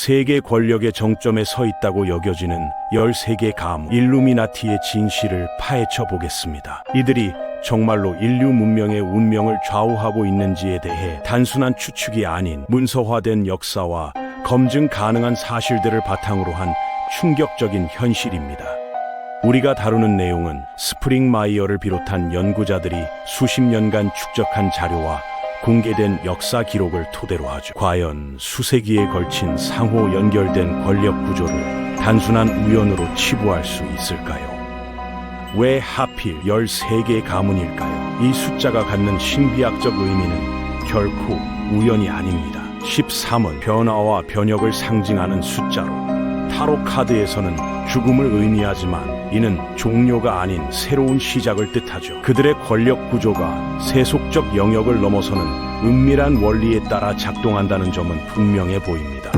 세계 권력의 정점에 서 있다고 여겨지는 13개 가문 일루미나티의 진실을 파헤쳐 보겠습니다. 이들이 정말로 인류 문명의 운명을 좌우하고 있는지에 대해 단순한 추측이 아닌 문서화된 역사와 검증 가능한 사실들을 바탕으로 한 충격적인 현실입니다. 우리가 다루는 내용은 스프링마이어를 비롯한 연구자들이 수십 년간 축적한 자료와 공개된 역사 기록을 토대로 하죠. 과연 수세기에 걸친 상호 연결된 권력 구조를 단순한 우연으로 치부할 수 있을까요? 왜 하필 13개의 가문일까요? 이 숫자가 갖는 신비학적 의미는 결코 우연이 아닙니다. 13은 변화와 변혁을 상징하는 숫자로 타로 카드에서는 죽음을 의미하지만 이는 종료가 아닌 새로운 시작을 뜻하죠. 그들의 권력 구조가 세속적 영역을 넘어서는 은밀한 원리에 따라 작동한다는 점은 분명해 보입니다.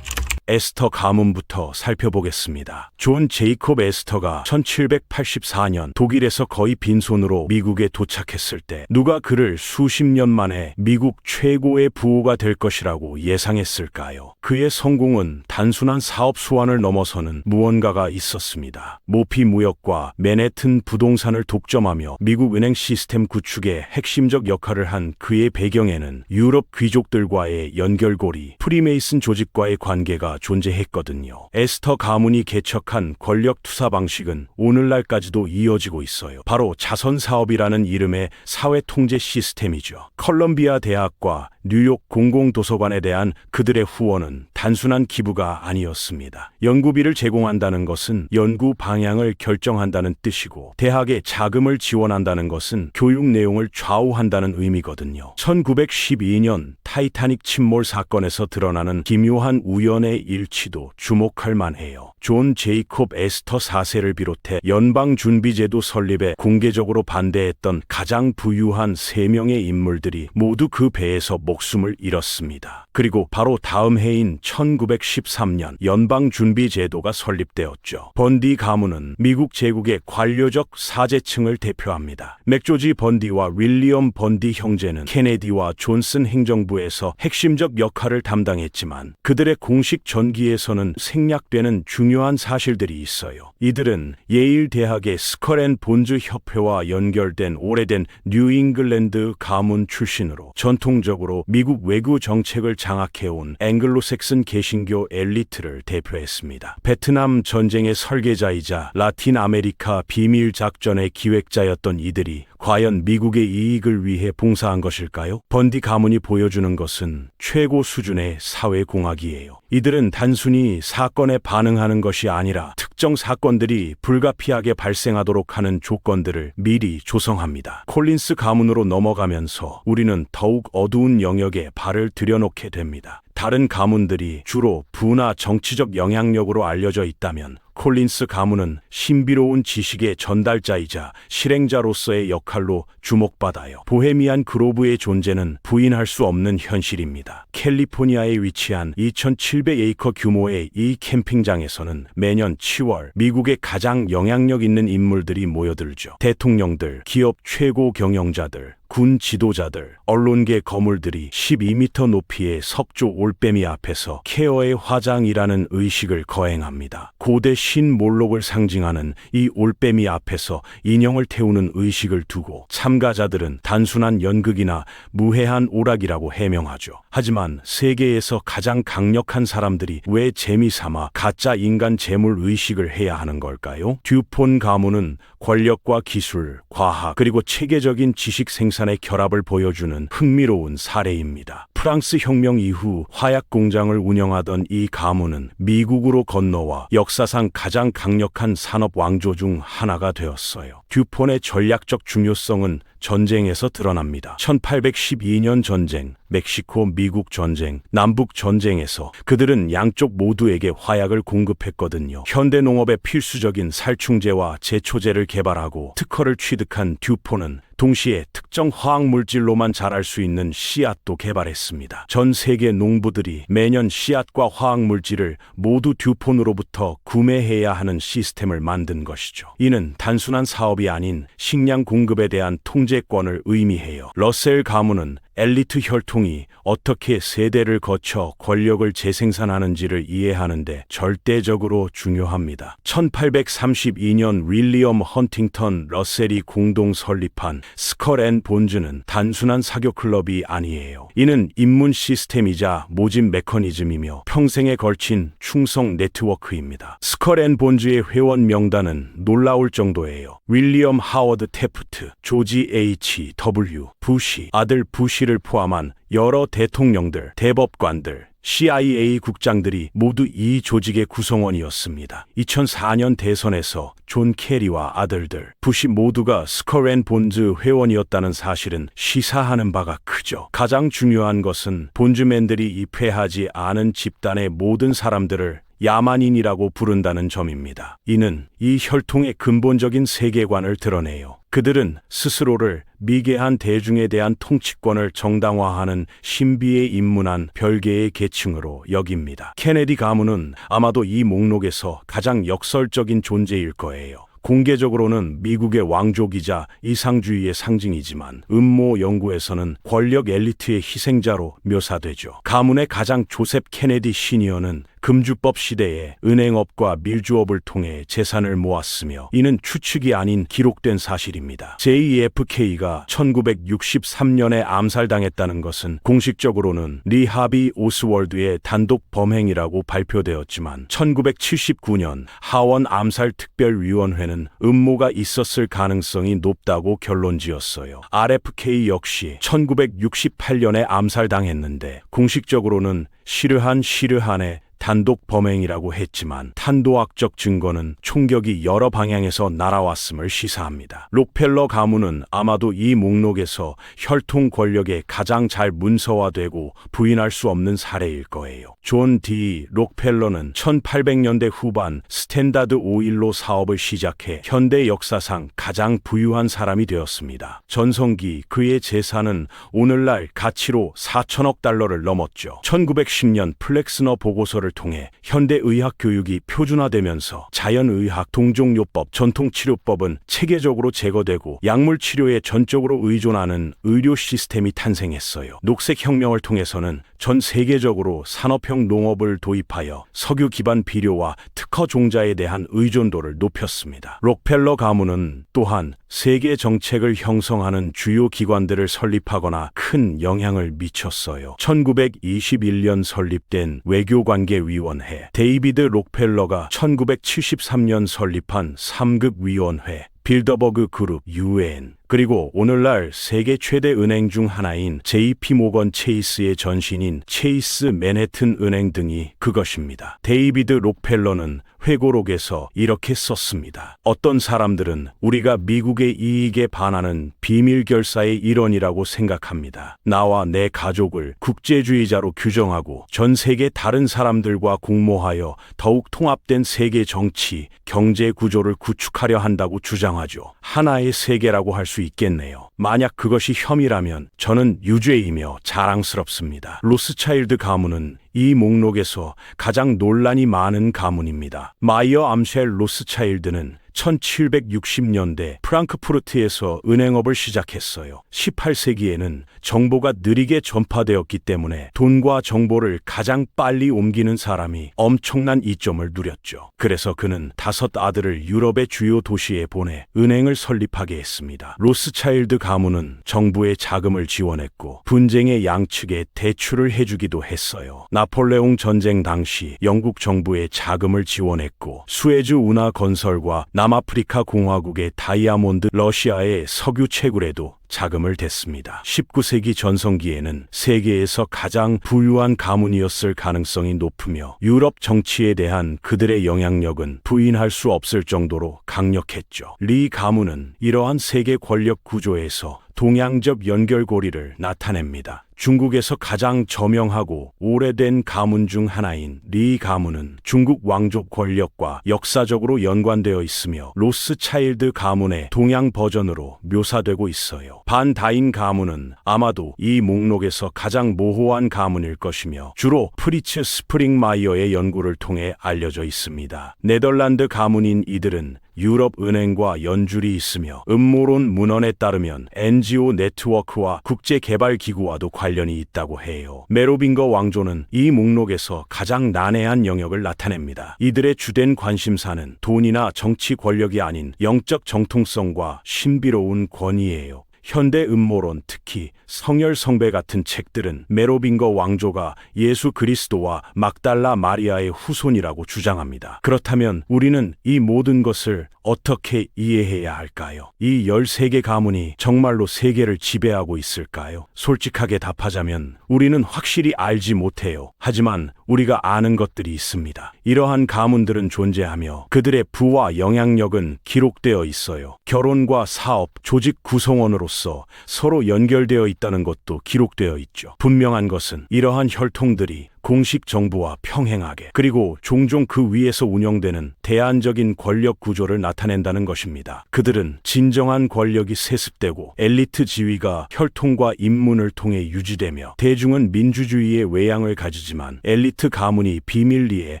에스터 가문부터 살펴보겠습니다. 존 제이콥 에스터가 1784년 독일에서 거의 빈손으로 미국에 도착했을 때 누가 그를 수십 년 만에 미국 최고의 부호가 될 것이라고 예상했을까요? 그의 성공은 단순한 사업 수완을 넘어서는 무언가가 있었습니다. 모피 무역과 맨해튼 부동산을 독점하며 미국 은행 시스템 구축에 핵심적 역할을 한 그의 배경에는 유럽 귀족들과의 연결고리, 프리메이슨 조직과의 관계가 존재했거든요. 에스터 가문이 개척한 권력 투사 방식은 오늘날까지도 이어지고 있어요. 바로 자선사업이라는 이름의 사회 통제 시스템이죠. 컬럼비아 대학과 뉴욕 공공도서관에 대한 그들의 후원은 단순한 기부가 아니었습니다. 연구비를 제공한다는 것은 연구 방향을 결정한다는 뜻이고, 대학에 자금을 지원한다는 것은 교육 내용을 좌우한다는 의미거든요. 1912년 타이타닉 침몰 사건에서 드러나는 기묘한 우연의 일치도 주목할 만해요. 존 제이콥 에스터 4세를 비롯해 연방준비제도 설립에 공개적으로 반대했던 가장 부유한 3명의 인물들이 모두 그 배에서 목숨을 잃었습니다. 그리고 바로 다음 해인 1913년 연방준비제도가 설립되었죠. 번디 가문은 미국 제국의 관료적 사제층을 대표합니다. 맥조지 번디와 윌리엄 번디 형제는 케네디와 존슨 행정부에서 핵심적 역할을 담당했지만 그들의 공식 전기에서는 생략되는 중요한 사실들이 있어요. 이들은 예일 대학의 스컬 앤 본즈 협회와 연결된 오래된 뉴잉글랜드 가문 출신으로 전통적으로 미국 외교 정책을 장악해온 앵글로색슨 개신교 엘리트를 대표했습니다. 베트남 전쟁의 설계자이자 라틴 아메리카 비밀 작전의 기획자였던 이들이 과연 미국의 이익을 위해 봉사한 것일까요? 번디 가문이 보여주는 것은 최고 수준의 사회공학이에요. 이들은 단순히 사건에 반응하는 것이 아니라 특정 사건들이 불가피하게 발생하도록 하는 조건들을 미리 조성합니다. 콜린스 가문으로 넘어가면서 우리는 더욱 어두운 영역에 발을 들여놓게 됩니다. 다른 가문들이 주로 부나 정치적 영향력으로 알려져 있다면 콜린스 가문은 신비로운 지식의 전달자이자 실행자로서의 역할로 주목받아요. 보헤미안 그로브의 존재는 부인할 수 없는 현실입니다. 캘리포니아에 위치한 2,700에이커 규모의 이 캠핑장에서는 매년 7월 미국의 가장 영향력 있는 인물들이 모여들죠. 대통령들, 기업 최고 경영자들, 군 지도자들, 언론계 거물들이 12m 높이의 석조 올빼미 앞에서 케어의 화장이라는 의식을 거행합니다. 고대 신 몰록을 상징하는 이 올빼미 앞에서 인형을 태우는 의식을 두고 참가자들은 단순한 연극이나 무해한 오락이라고 해명하죠. 하지만 세계에서 가장 강력한 사람들이 왜 재미삼아 가짜 인간 재물 의식을 해야 하는 걸까요? 듀폰 가문은 권력과 기술, 과학, 그리고 체계적인 지식 생산의 결합을 보여주는 흥미로운 사례입니다. 프랑스 혁명 이후 화약 공장을 운영하던 이 가문은 미국으로 건너와 역사상 가장 강력한 산업 왕조 중 하나가 되었어요. 듀폰의 전략적 중요성은 전쟁에서 드러납니다. 1812년 전쟁, 멕시코 미국 전쟁, 남북 전쟁에서 그들은 양쪽 모두에게 화약을 공급했거든요. 현대 농업에 필수적인 살충제와 제초제를 개발하고 특허를 취득한 듀폰은 동시에 특정 화학물질로만 자랄 수 있는 씨앗도 개발했습니다. 전 세계 농부들이 매년 씨앗과 화학물질을 모두 듀폰으로부터 구매해야 하는 시스템을 만든 것이죠. 이는 단순한 사업이 아닌 식량 공급에 대한 통제권을 의미해요. 러셀 가문은 엘리트 혈통이 어떻게 세대를 거쳐 권력을 재생산하는지를 이해하는 데 절대적으로 중요합니다. 1832년 윌리엄 헌팅턴 러셀이 공동 설립한 스컬 앤 본즈는 단순한 사교 클럽이 아니에요. 이는 입문 시스템이자 모집 메커니즘이며 평생에 걸친 충성 네트워크입니다. 스컬 앤 본즈의 회원 명단은 놀라울 정도예요. 윌리엄 하워드 태프트, 조지 H.W. 부시, 아들 부시를 포함한 여러 대통령들, 대법관들, CIA 국장들이 모두 이 조직의 구성원이었습니다. 2004년 대선에서 존 케리와 아들들, 부시 모두가 스컬 앤 본즈 회원이었다는 사실은 시사하는 바가 크죠. 가장 중요한 것은 본즈맨들이 입회하지 않은 집단의 모든 사람들을 야만인이라고 부른다는 점입니다. 이는 이 혈통의 근본적인 세계관을 드러내요. 그들은 스스로를 미개한 대중에 대한 통치권을 정당화하는 신비에 입문한 별개의 계층으로 여깁니다. 케네디 가문은 아마도 이 목록에서 가장 역설적인 존재일 거예요. 공개적으로는 미국의 왕족이자 이상주의의 상징이지만 음모 연구에서는 권력 엘리트의 희생자로 묘사되죠. 가문의 가장 조셉 케네디 시니어는 금주법 시대에 은행업과 밀주업을 통해 재산을 모았으며 이는 추측이 아닌 기록된 사실입니다. JFK가 1963년에 암살당했다는 것은 공식적으로는 리 하비 오스월드의 단독 범행이라고 발표되었지만 1979년 하원 암살특별위원회는 음모가 있었을 가능성이 높다고 결론지었어요. RFK 역시 1968년에 암살당했는데 공식적으로는 시르한의 단독 범행이라고 했지만 탄도학적 증거는 총격이 여러 방향에서 날아왔음을 시사합니다. 록펠러 가문은 아마도 이 목록에서 혈통 권력에 가장 잘 문서화되고 부인할 수 없는 사례일 거예요. 존 D. 록펠러는 1800년대 후반 스탠다드 오일로 사업을 시작해 현대 역사상 가장 부유한 사람이 되었습니다. 전성기 그의 재산은 오늘날 가치로 4천억 달러를 넘었죠. 1910년 플렉스너 보고서를 통해 현대의학 교육이 표준화되면서 자연의학, 동종요법, 전통치료법은 체계적으로 제거되고 약물 치료에 전적으로 의존하는 의료 시스템이 탄생했어요. 녹색혁명을 통해서는 전 세계적으로 산업형 농업을 도입하여 석유 기반 비료와 특허 종자에 대한 의존도를 높였습니다. 록펠러 가문은 또한 세계 정책을 형성하는 주요 기관들을 설립하거나 큰 영향을 미쳤어요. 1921년 설립된 외교관계위원회, 데이비드 록펠러가 1973년 설립한 3급 위원회, 빌더버그 그룹, UN, 그리고 오늘날 세계 최대 은행 중 하나인 JP 모건 체이스의 전신인 체이스 맨해튼 은행 등이 그것입니다. 데이비드 록펠러는 회고록에서 이렇게 썼습니다. 어떤 사람들은 우리가 미국의 이익에 반하는 비밀 결사의 일원이라고 생각합니다. 나와 내 가족을 국제주의자로 규정하고 전 세계 다른 사람들과 공모하여 더욱 통합된 세계 정치, 경제 구조를 구축하려 한다고 주장하죠. 하나의 세계라고 할 수 있겠네요. 만약 그것이 혐의라면 저는 유죄이며 자랑스럽습니다. 로스차일드 가문은 이 목록에서 가장 논란이 많은 가문입니다. 마이어 암쉘 로스차일드는 1760년대 프랑크푸르트에서 은행업을 시작했어요. 18세기에는 정보가 느리게 전파되었기 때문에 돈과 정보를 가장 빨리 옮기는 사람이 엄청난 이점을 누렸죠. 그래서 그는 5 아들을 유럽의 주요 도시에 보내 은행을 설립하게 했습니다. 로스차일드 가문은 정부의 자금을 지원했고 분쟁의 양측에 대출을 해주기도 했어요. 나폴레옹 전쟁 당시 영국 정부의 자금을 지원했고 수에즈 운하 건설과 남아프리카 공화국의 다이아몬드, 러시아의 석유 채굴에도 자금을 댔습니다. 19세기 전성기에는 세계에서 가장 부유한 가문이었을 가능성이 높으며 유럽 정치에 대한 그들의 영향력은 부인할 수 없을 정도로 강력했죠. 리 가문은 이러한 세계 권력 구조에서 동양적 연결고리를 나타냅니다. 중국에서 가장 저명하고 오래된 가문 중 하나인 리 가문은 중국 왕족 권력과 역사적으로 연관되어 있으며 로스차일드 가문의 동양 버전으로 묘사되고 있어요. 반다인 가문은 아마도 이 목록에서 가장 모호한 가문일 것이며 주로 프리츠 스프링마이어의 연구를 통해 알려져 있습니다. 네덜란드 가문인 이들은 유럽 은행과 연줄이 있으며 음모론 문헌에 따르면 NGO 네트워크와 국제개발기구와도 관련이 있다고 해요. 메로빙거 왕조는 이 목록에서 가장 난해한 영역을 나타냅니다. 이들의 주된 관심사는 돈이나 정치 권력이 아닌 영적 정통성과 신비로운 권위예요. 현대 음모론, 특히 성열성배 같은 책들은 메로빙거 왕조가 예수 그리스도와 막달라 마리아의 후손이라고 주장합니다. 그렇다면 우리는 이 모든 것을 어떻게 이해해야 할까요? 이 13개 가문이 정말로 세계를 지배하고 있을까요? 솔직하게 답하자면 우리는 확실히 알지 못해요. 하지만 우리가 아는 것들이 있습니다. 이러한 가문들은 존재하며 그들의 부와 영향력은 기록되어 있어요. 결혼과 사업, 조직 구성원으로서 서로 연결되어 있다는 것도 기록되어 있죠. 분명한 것은 이러한 혈통들이 공식 정부와 평행하게 그리고 종종 그 위에서 운영되는 대안적인 권력 구조를 나타낸다는 것입니다. 그들은 진정한 권력이 세습되고 엘리트 지위가 혈통과 인문을 통해 유지되며 대중은 민주주의의 외양을 가지지만 엘리트 가문이 비밀리에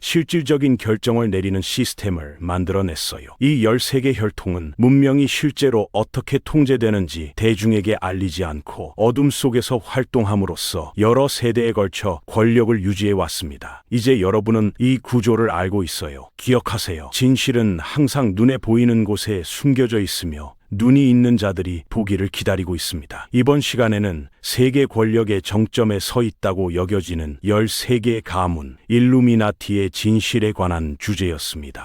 실질적인 결정을 내리는 시스템을 만들어냈어요. 이 13개 혈통은 문명이 실제로 어떻게 통제되는지 대중에게 알리지 않고 어둠 속에서 활동함으로써 여러 세대에 걸쳐 권력을 유지해 왔습니다. 이제 여러분은 이 구조를 알고 있어요. 기억하세요. 진실은 항상 눈에 보이는 곳에 숨겨져 있으며 눈이 있는 자들이 보기를 기다리고 있습니다. 이번 시간에는 세계 권력의 정점에 서 있다고 여겨지는 13개 가문, 일루미나티의 진실에 관한 주제였습니다.